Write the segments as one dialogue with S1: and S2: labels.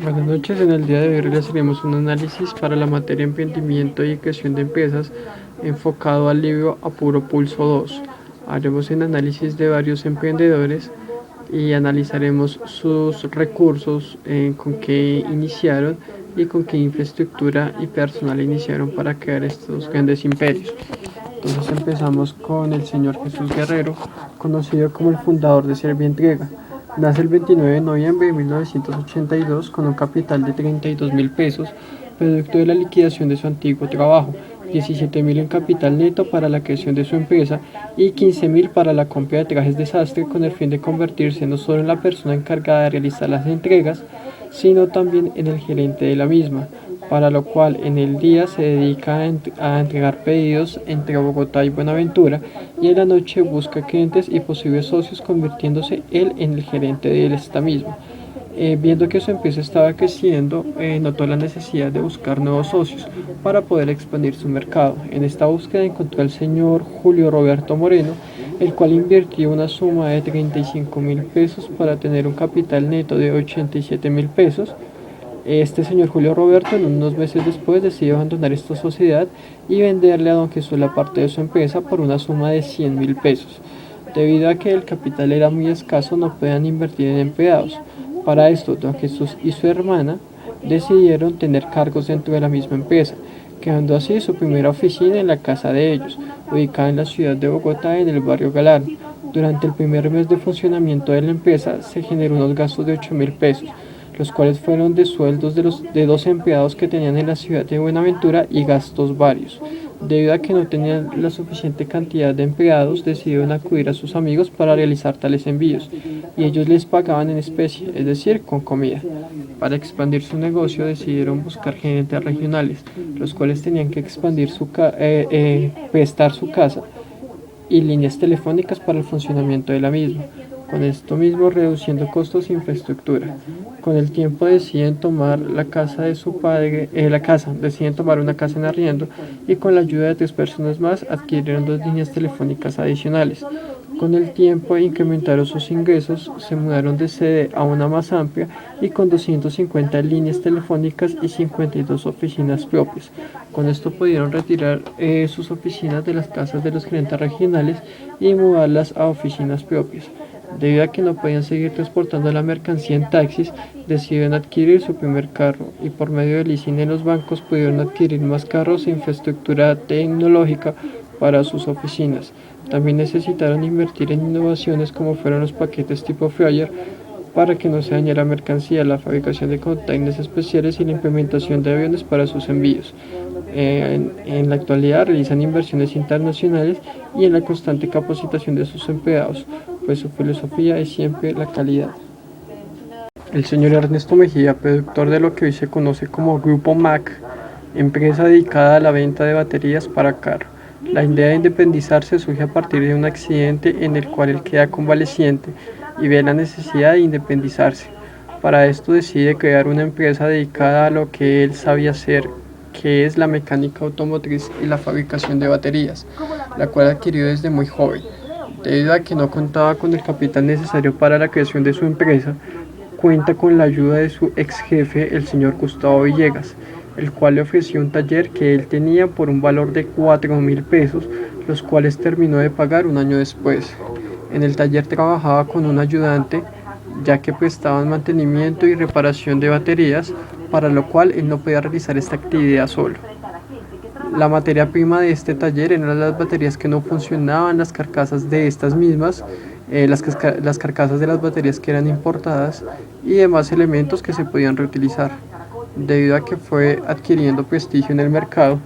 S1: Buenas noches, en el día de hoy realizaremos un análisis para la materia Emprendimiento y Creación de Empresas enfocado al libro A Puro Pulso 2. Haremos un análisis de varios emprendedores y analizaremos sus recursos, con qué iniciaron y con qué infraestructura y personal iniciaron para crear estos grandes imperios. Entonces empezamos con el señor Jesús Guerrero, conocido como el fundador de Servientrega. Nace el 29 de noviembre de 1982 con un capital de 32.000 pesos, producto de la liquidación de su antiguo trabajo, 17.000 en capital neto para la creación de su empresa y 15.000 para la compra de trajes de sastre, con el fin de convertirse no solo en la persona encargada de realizar las entregas, sino también en el gerente de la misma, para lo cual en el día se dedica a entregar pedidos entre Bogotá y Buenaventura, y en la noche busca clientes y posibles socios, convirtiéndose él en el gerente de esta misma. Viendo que su empresa estaba creciendo, notó la necesidad de buscar nuevos socios para poder expandir su mercado. En esta búsqueda encontró al señor Julio Roberto Moreno, el cual invirtió una suma de 35.000 pesos para tener un capital neto de 87.000 pesos. Este señor Julio Roberto, en unos meses después, decidió abandonar esta sociedad y venderle a don Jesús la parte de su empresa por una suma de 100.000 pesos. Debido a que el capital era muy escaso, no podían invertir en empleados. Para esto, don Jesús y su hermana decidieron tener cargos dentro de la misma empresa, quedando así su primera oficina en la casa de ellos, ubicada en la ciudad de Bogotá, en el barrio Galán. Durante el primer mes de funcionamiento de la empresa se generó unos gastos de 8.000 pesos, los cuales fueron de sueldos de dos empleados que tenían en la ciudad de Buenaventura y gastos varios. Debido a que no tenían la suficiente cantidad de empleados, decidieron acudir a sus amigos para realizar tales envíos, y ellos les pagaban en especie, es decir, con comida. Para expandir su negocio decidieron buscar gerentes regionales, los cuales tenían que expandir prestar su casa y líneas telefónicas para el funcionamiento de la misma, con esto mismo reduciendo costos e infraestructura. Con el tiempo deciden tomar la casa de su padre, deciden tomar una casa en arriendo, y con la ayuda de 3 personas más adquirieron 2 líneas telefónicas adicionales. Con el tiempo incrementaron sus ingresos, se mudaron de sede a una más amplia y con 250 líneas telefónicas y 52 oficinas propias. Con esto pudieron retirar sus oficinas de las casas de los gerentes regionales y mudarlas a oficinas propias. Debido a que no podían seguir transportando la mercancía en taxis, decidieron adquirir su primer carro, y por medio del leasing en los bancos pudieron adquirir más carros e infraestructura tecnológica para sus oficinas. También necesitaron invertir en innovaciones como fueron los paquetes tipo Fryer para que no se dañara mercancía, la fabricación de containers especiales y la implementación de aviones para sus envíos. En la actualidad realizan inversiones internacionales y en la constante capacitación de sus empleados, pues su filosofía es siempre la calidad. El señor Ernesto Mejía, productor de lo que hoy se conoce como Grupo MAC, empresa dedicada a la venta de baterías para carro. La idea de independizarse surge a partir de un accidente en el cual él queda convaleciente y ve la necesidad de independizarse. Para esto decide crear una empresa dedicada a lo que él sabía hacer, que es la mecánica automotriz y la fabricación de baterías, la cual adquirió desde muy joven. Debido a que no contaba con el capital necesario para la creación de su empresa, cuenta con la ayuda de su ex jefe, el señor Gustavo Villegas, el cual le ofreció un taller que él tenía por un valor de 4.000 pesos, los cuales terminó de pagar un año después. En el taller trabajaba con un ayudante, ya que prestaban mantenimiento y reparación de baterías, para lo cual él no podía realizar esta actividad solo. La materia prima de este taller eran las baterías que no funcionaban, las carcasas de estas mismas, las carcasas de las baterías que eran importadas y demás elementos que se podían reutilizar. Debido a que fue adquiriendo prestigio en el mercado,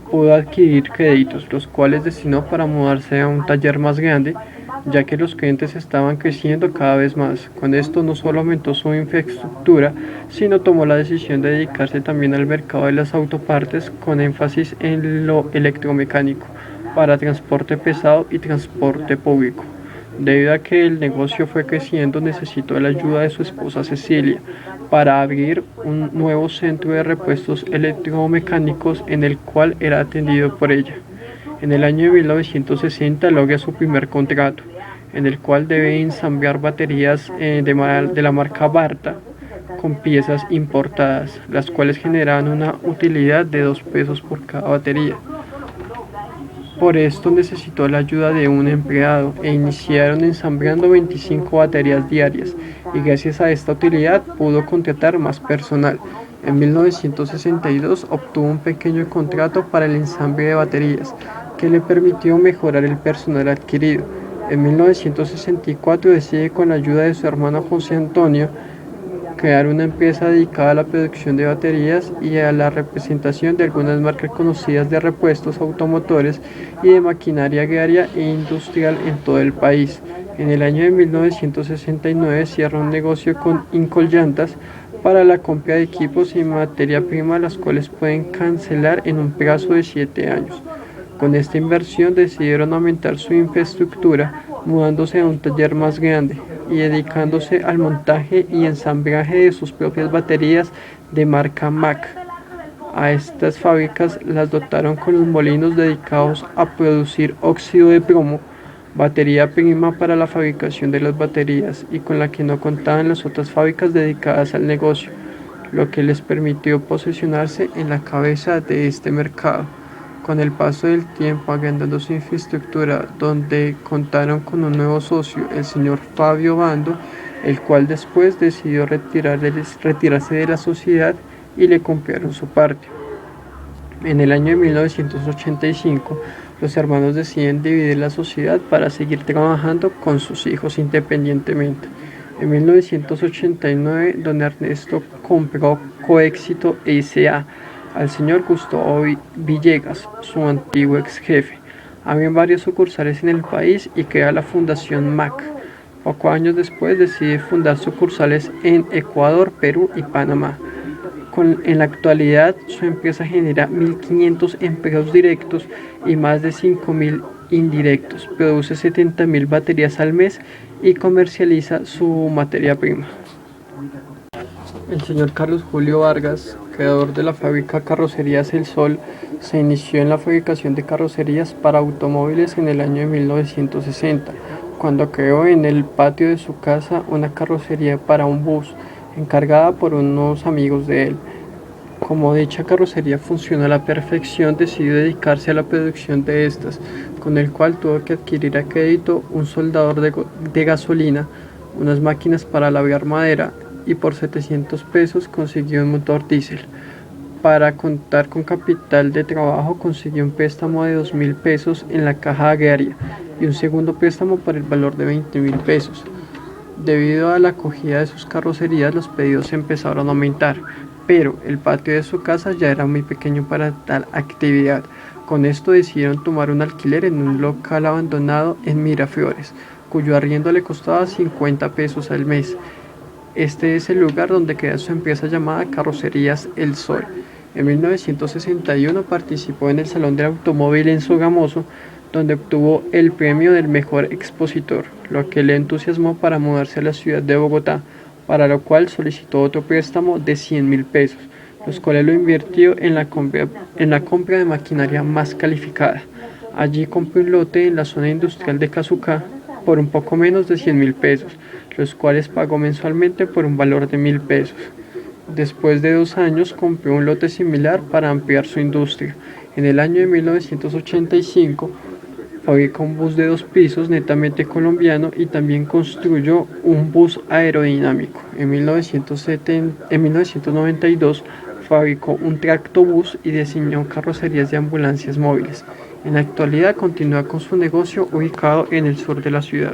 S1: pudo adquirir créditos, los cuales destinó para mudarse a un taller más grande, ya que los clientes estaban creciendo cada vez más. Con esto no solo aumentó su infraestructura, sino tomó la decisión de dedicarse también al mercado de las autopartes, con énfasis en lo electromecánico, para transporte pesado y transporte público. Debido a que el negocio fue creciendo, necesitó la ayuda de su esposa Cecilia para abrir un nuevo centro de repuestos electromecánicos, en el cual era atendido por ella. En el año de 1960 logra su primer contrato, en el cual debe ensamblar baterías de la marca Barta con piezas importadas, las cuales generaban una utilidad de 2 pesos por cada batería. Por esto necesitó la ayuda de un empleado e iniciaron ensamblando 25 baterías diarias y gracias a esta utilidad pudo contratar más personal. En 1962 obtuvo un pequeño contrato para el ensamble de baterías que le permitió mejorar el personal adquirido. En 1964 decide con la ayuda de su hermano José Antonio crear una empresa dedicada a la producción de baterías y a la representación de algunas marcas conocidas de repuestos automotores y de maquinaria agraria e industrial en todo el país. En el año de 1969 cierra un negocio con Incol Llantas para la compra de equipos y materia prima, las cuales pueden cancelar en un plazo de 7 años. Con esta inversión decidieron aumentar su infraestructura, mudándose a un taller más grande y dedicándose al montaje y ensamblaje de sus propias baterías de marca Mack. A estas fábricas las dotaron con los molinos dedicados a producir óxido de plomo, batería prima para la fabricación de las baterías y con la que no contaban las otras fábricas dedicadas al negocio, lo que les permitió posicionarse en la cabeza de este mercado. Con el paso del tiempo, agrandando su infraestructura, donde contaron con un nuevo socio, el señor Fabio Bando, el cual después decidió retirarse de la sociedad y le compraron su parte. En el año de 1985, los hermanos deciden dividir la sociedad para seguir trabajando con sus hijos independientemente. En 1989, don Ernesto compró Coéxito S.A. al señor Gustavo Villegas, su antiguo ex jefe. Había varios sucursales en el país y crea la Fundación Mack. Pocos años después decide fundar sucursales en Ecuador, Perú y Panamá. En la actualidad su empresa genera 1.500 empleos directos y más de 5.000 indirectos, produce 70.000 baterías al mes y comercializa su materia prima. El señor Carlos Julio Vargas, creador de la fábrica Carrocerías El Sol, se inició en la fabricación de carrocerías para automóviles en el año de 1960, cuando creó en el patio de su casa una carrocería para un bus, encargada por unos amigos de él. Como dicha carrocería funcionó a la perfección, decidió dedicarse a la producción de estas, con el cual tuvo que adquirir a crédito un soldador de gasolina, unas máquinas para labrar madera y por 700 pesos consiguió un motor diésel. Para contar con capital de trabajo consiguió un préstamo de 2.000 pesos en la Caja Agraria y un segundo préstamo por el valor de 20.000 pesos. Debido a la acogida de sus carrocerías, los pedidos empezaron a aumentar, pero el patio de su casa ya era muy pequeño para tal actividad. Con esto decidieron tomar un alquiler en un local abandonado en Miraflores, cuyo arriendo le costaba 50 pesos al mes. Este es el lugar donde crea su empresa llamada Carrocerías El Sol. En 1961 participó en el Salón del Automóvil en Sogamoso, donde obtuvo el premio del mejor expositor, lo que le entusiasmó para mudarse a la ciudad de Bogotá, para lo cual solicitó otro préstamo de 100.000 pesos, los cuales lo invirtió en la compra de maquinaria más calificada. Allí compró un lote en la zona industrial de Cazucá por un poco menos de 100.000 pesos, los cuales pagó mensualmente por un valor de 1.000 pesos. Después de 2 años compró un lote similar para ampliar su industria. En el año de 1985 fabricó un bus de 2 pisos netamente colombiano y también construyó un bus aerodinámico. En 1992 fabricó un tractobús y diseñó carrocerías de ambulancias móviles. En la actualidad continúa con su negocio ubicado en el sur de la ciudad.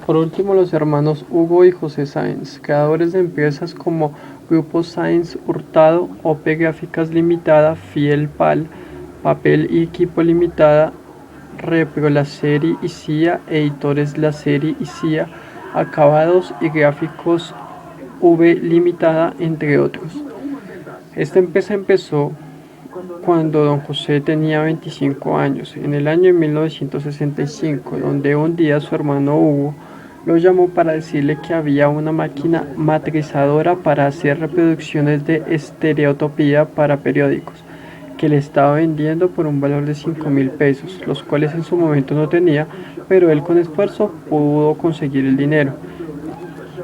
S1: Por último, los hermanos Hugo y José Sáenz, creadores de empresas como Grupo Sáenz Hurtado, OP Gráficas Limitada, Fiel Pal, Papel y Equipo Limitada, Repro La Serie y CIA, Editores La Serie y CIA, Acabados y Gráficos V Limitada, entre otros. Esta empresa empezó cuando don José tenía 25 años, en el año de 1965, donde un día su hermano Hugo lo llamó para decirle que había una máquina matrizadora para hacer reproducciones de estereotopía para periódicos, que le estaba vendiendo por un valor de 5.000 pesos, los cuales en su momento no tenía, pero él con esfuerzo pudo conseguir el dinero.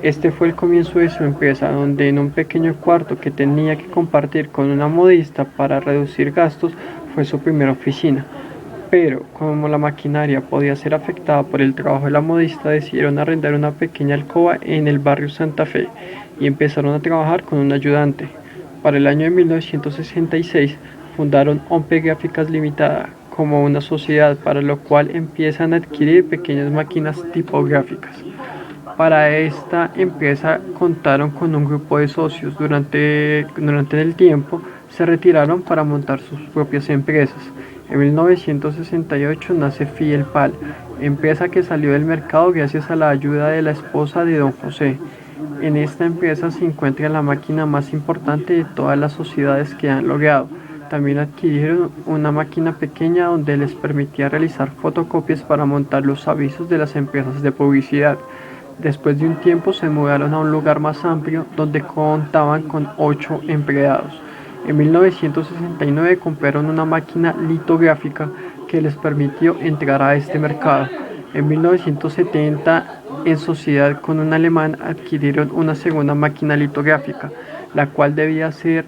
S1: Este fue el comienzo de su empresa, donde en un pequeño cuarto que tenía que compartir con una modista para reducir gastos fue su primera oficina. Pero, como la maquinaria podía ser afectada por el trabajo de la modista, decidieron arrendar una pequeña alcoba en el barrio Santa Fe y empezaron a trabajar con un ayudante. Para el año de 1966 fundaron Ompe Gráficas Limitada como una sociedad, para lo cual empiezan a adquirir pequeñas máquinas tipográficas. Para esta empresa contaron con un grupo de socios. Durante el tiempo se retiraron para montar sus propias empresas. En 1968 nace Fidelpal, empresa que salió del mercado gracias a la ayuda de la esposa de don José. En esta empresa se encuentra la máquina más importante de todas las sociedades que han logrado. También adquirieron una máquina pequeña donde les permitía realizar fotocopias para montar los avisos de las empresas de publicidad. Después de un tiempo se mudaron a un lugar más amplio donde contaban con 8 empleados. En 1969 compraron una máquina litográfica que les permitió entrar a este mercado. En 1970, en sociedad con un alemán, adquirieron una segunda máquina litográfica, la cual debía ser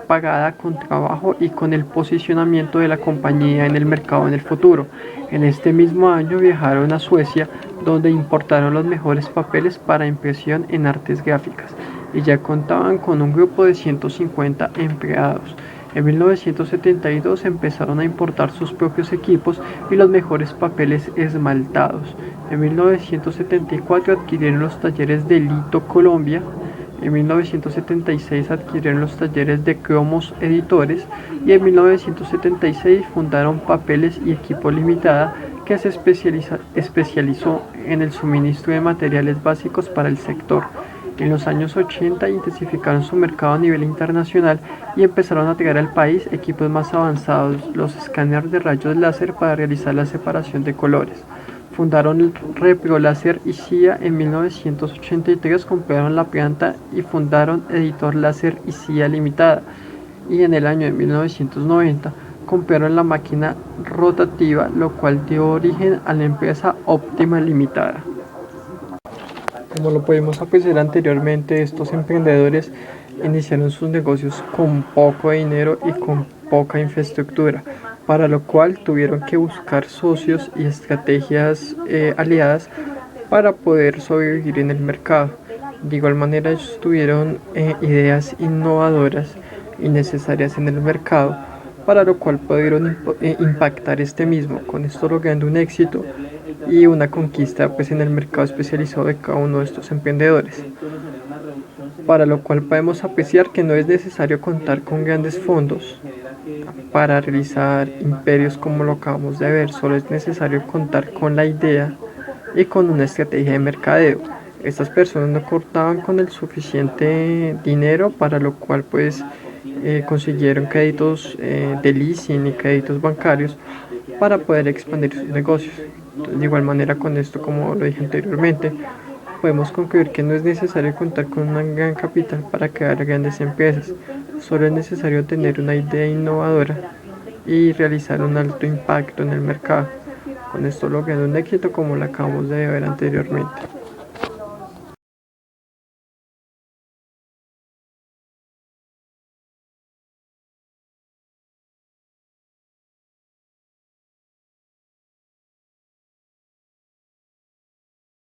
S1: pagada con trabajo y con el posicionamiento de la compañía en el mercado en el futuro. En este mismo año viajaron a Suecia, donde importaron los mejores papeles para impresión en artes gráficas, y ya contaban con un grupo de 150 empleados. En 1972 empezaron a importar sus propios equipos y los mejores papeles esmaltados. En 1974 adquirieron los talleres de Lito Colombia. En 1976 adquirieron los talleres de Cromos Editores y en 1976 fundaron Papeles y Equipo Limitada, que se especializó en el suministro de materiales básicos para el sector. En los años 80 intensificaron su mercado a nivel internacional y empezaron a traer al país equipos más avanzados, los escáneres de rayos láser para realizar la separación de colores. Fundaron Repro Láser y CIA en 1983, compraron la planta y fundaron Editor Láser y CIA Limitada. Y en el año de 1990 compraron la máquina rotativa, lo cual dio origen a la empresa Óptima Limitada. Como lo pudimos apreciar anteriormente, estos emprendedores iniciaron sus negocios con poco dinero y con poca infraestructura, para lo cual tuvieron que buscar socios y estrategias aliadas para poder sobrevivir en el mercado. De igual manera, ellos tuvieron ideas innovadoras y necesarias en el mercado, para lo cual pudieron impactar este mismo, con esto logrando un éxito y una conquista pues en el mercado especializado de cada uno de estos emprendedores, para lo cual podemos apreciar que no es necesario contar con grandes fondos para realizar imperios como lo acabamos de ver. Solo es necesario contar con la idea y con una estrategia de mercadeo. Estas personas no contaban con el suficiente dinero, para lo cual pues consiguieron créditos de leasing y créditos bancarios para poder expandir sus negocios. Entonces, de igual manera, con esto, como lo dije anteriormente, podemos concluir que no es necesario contar con un gran capital para crear grandes empresas. Solo es necesario tener una idea innovadora y realizar un alto impacto en el mercado. Con esto logrando un éxito como lo acabamos de ver anteriormente.